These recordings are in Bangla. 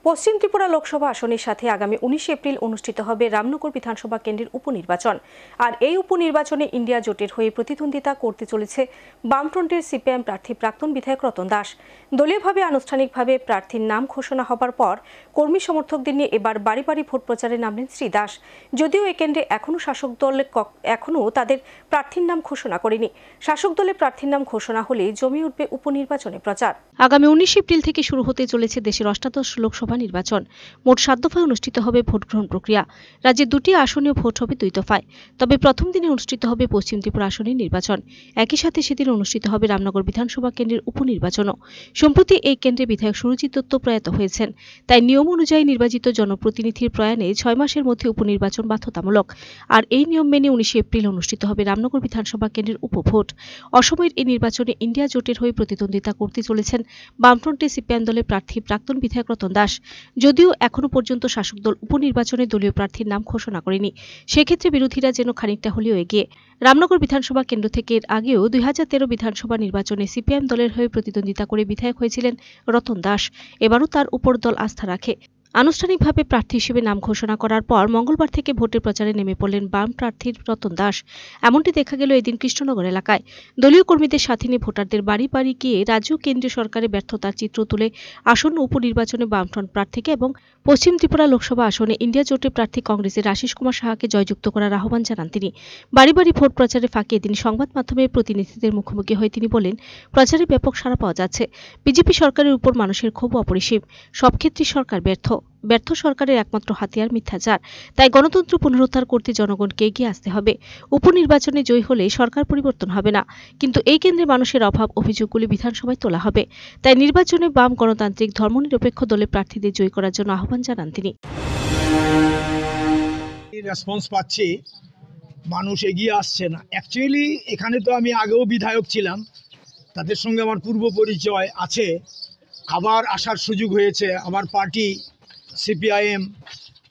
পশ্চিম ত্রিপুরা লোকসভা আসনের সাথে আগামী 19 এপ্রিল অনুষ্ঠিত হবে রামনগর বিধানসভা কেন্দ্রের উপনির্বাচন। আর এই উপনির্বাচনে ইন্ডিয়া জোটের হয়ে প্রতিদ্বন্দ্বিতা করতে চলেছে বামফ্রন্টের সিপিএম প্রার্থী প্রাক্তন বিধায়ক রতন দাস। দলীয়ভাবে আনুষ্ঠানিকভাবে প্রার্থীর নাম ঘোষণা হবার পর কর্মী সমর্থকদের নিয়ে এবার বাড়ি বাড়ি ভোট প্রচারে নামলেন শ্রী দাস। যদিও এই কেন্দ্রে এখনও শাসক দল তাদের প্রার্থীর নাম ঘোষণা করেনি। শাসক দলের প্রার্থীর নাম ঘোষণা হলে জমে উঠবে উপনির্বাচনে প্রচার। আগামী 19 এপ্রিল থেকে শুরু হতে চলেছে দেশের অষ্টাদশ লোকসভা নির্বাচন। মোট 7 দফায় অনুষ্ঠিত হবে ভোট গ্রহণ প্রক্রিয়া। রাজ্যের 2টি আসনেও ভোট হবে 2 দফায়। তবে প্রথম দিনে অনুষ্ঠিত হবে পশ্চিম ত্রিপুরা আসনের নির্বাচন। একই সাথে সেদিন অনুষ্ঠিত হবে রামনগর বিধানসভা কেন্দ্রের উপনির্বাচনও। সম্প্রতি এই কেন্দ্রে বিধায়ক সুরজিৎ দত্ত প্রয়াত হয়েছেন। তাই নিয়ম অনুযায়ী নির্বাচিত জনপ্রতিনিধির প্রয়াণে 6 মাসের মধ্যে উপনির্বাচন বাধ্যতামূলক। আর এই নিয়ম মেনে 19 এপ্রিল অনুষ্ঠিত হবে রামনগর বিধানসভা কেন্দ্রের উপভোট। অসময়ের এই নির্বাচনে ইন্ডিয়া জোটের হয়ে প্রতিদ্বন্দ্বিতা করতে চলেছেন বামফ্রন্টের সিপিএম দলের প্রার্থী প্রাক্তন বিধায়ক রতন দাস। যদিও এখনো পর্যন্ত শাসক দল উপনির্বাচনে দলীয় প্রার্থীর নাম ঘোষণা করেনি, সেক্ষেত্রে বিরোধীরা যেন খানিকটা হলেও এগিয়ে। রামনগর বিধানসভা কেন্দ্র থেকে এর আগেও 2013 বিধানসভা নির্বাচনে সিপিএম দলের হয়ে প্রতিদ্বন্দ্বিতা করে বিধায়ক হয়েছিলেন রতন দাস। এবারও তার উপর দল আস্থা রাখে। আনুষ্ঠানিকভাবে প্রার্থী হিসেবে নাম ঘোষণা করার পর মঙ্গলবার থেকে ভোটের প্রচারে নেমে পড়লেন বাম প্রার্থী রতন দাস। এমনটি দেখা গেল এদিন কৃষ্ণনগর এলাকায়। দলীয় কর্মীদের সাথে নিয়ে ভোটারদের বাড়ি বাড়ি গিয়ে রাজ্য কেন্দ্রীয় সরকারের ব্যর্থতার চিত্র তুলে আসন্ন উপনির্বাচনে বামফ্রন্ট প্রার্থীকে এবং পশ্চিম ত্রিপুরা লোকসভা আসনে ইন্ডিয়া জোটের প্রার্থী কংগ্রেসের আশিস কুমার সাহাকে জয়যুক্ত করার আহ্বান জানান তিনি। বাড়ি বাড়ি ভোট প্রচারে ফাঁকে এদিন সংবাদ মাধ্যমের প্রতিনিধিদের মুখোমুখি হয়ে তিনি বলেন, প্রচারে ব্যাপক সাড়া পাওয়া যাচ্ছে। বিজেপি সরকারের উপর মানুষের ক্ষোভ অপরিসীম। সব ক্ষেত্রে সরকার ব্যর্থ সরকারের একমাত্র হাতিয়ার মিথ্যাচার। তাই গণতন্ত্র পুনরুদ্ধার করতে জনগণকে এগিয়ে আসতে হবে। উপনির্বাচনে জয়ী হলে সরকার পরিবর্তন হবে না, কিন্তু এই কেন্দ্রে মানুষের অভাব অভিযোগগুলি বিধানসভায় তোলা হবে। তাই নির্বাচনে বাম গণতান্ত্রিক ধর্মনিরপেক্ষ দলের প্রার্থীদের জয়ী করার জন্য আহ্বান জানান তিনি। রেসপন্স পাচ্ছি, মানুষ এগিয়ে আসছে না। অ্যাকচুয়ালি এখানে তো আমি আগেও বিধায়ক ছিলাম, তাদের সঙ্গে আমার পূর্ব পরিচয় আছে। আবার আসার সুযোগ হয়েছে। আমার পার্টি সিপিআইএম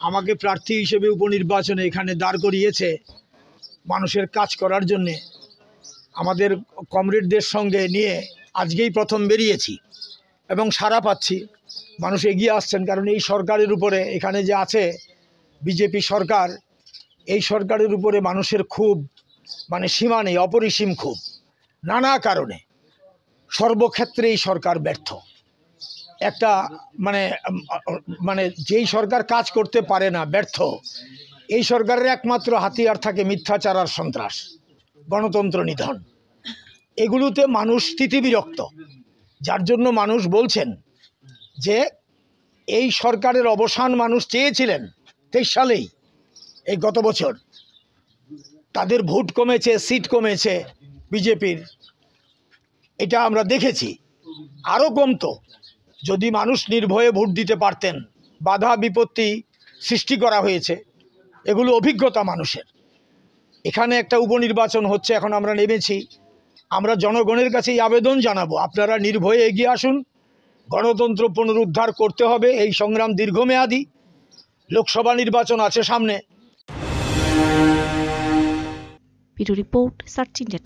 আমাকে প্রার্থী হিসেবে উপনির্বাচনে এখানে দাঁড় করিয়েছে মানুষের কাজ করার জন্যে। আমাদের কমরেডদের সঙ্গে নিয়ে আজকেই প্রথম বেরিয়েছি এবং সাড়া পাচ্ছি। মানুষ এগিয়ে আসছেন, কারণ এই সরকারের উপরে এখানে যে আছে বিজেপি সরকার, এই সরকারের উপরে মানুষের খুব সীমা নেই, অপরিসীম খুব। নানা কারণে সর্বক্ষেত্রে এই সরকার ব্যর্থ। একটা যেই সরকার কাজ করতে পারে না, ব্যর্থ, এই সরকারের একমাত্র হাতিয়ার থাকে মিথ্যাচার আর সন্ত্রাস, গণতন্ত্র নিধন। এগুলোতে মানুষ স্থিতিবিরক্ত, যার জন্য মানুষ বলছেন যে এই সরকারের অবসান মানুষ চেয়েছিলেন 23 সালেই, এই গত বছর। তাদের ভোট কমেছে, সিট কমেছে বিজেপির, এটা আমরা দেখেছি। আরও কমতো যদি মানুষ নির্ভয়ে ভোট দিতে পারতেন। বাধা বিপত্তি সৃষ্টি করা হয়েছে, এগুলো অভিজ্ঞতা মানুষের। এখানে একটা উপনির্বাচন হচ্ছে, এখন আমরা নেমেছি। আমরা জনগণের কাছে আবেদন জানাবো, আপনারা নির্ভয়ে এগিয়ে আসুন। গণতন্ত্র পুনরুদ্ধার করতে হবে। এই সংগ্রাম দীর্ঘমেয়াদী। লোকসভা নির্বাচন আছে সামনে। Report search India.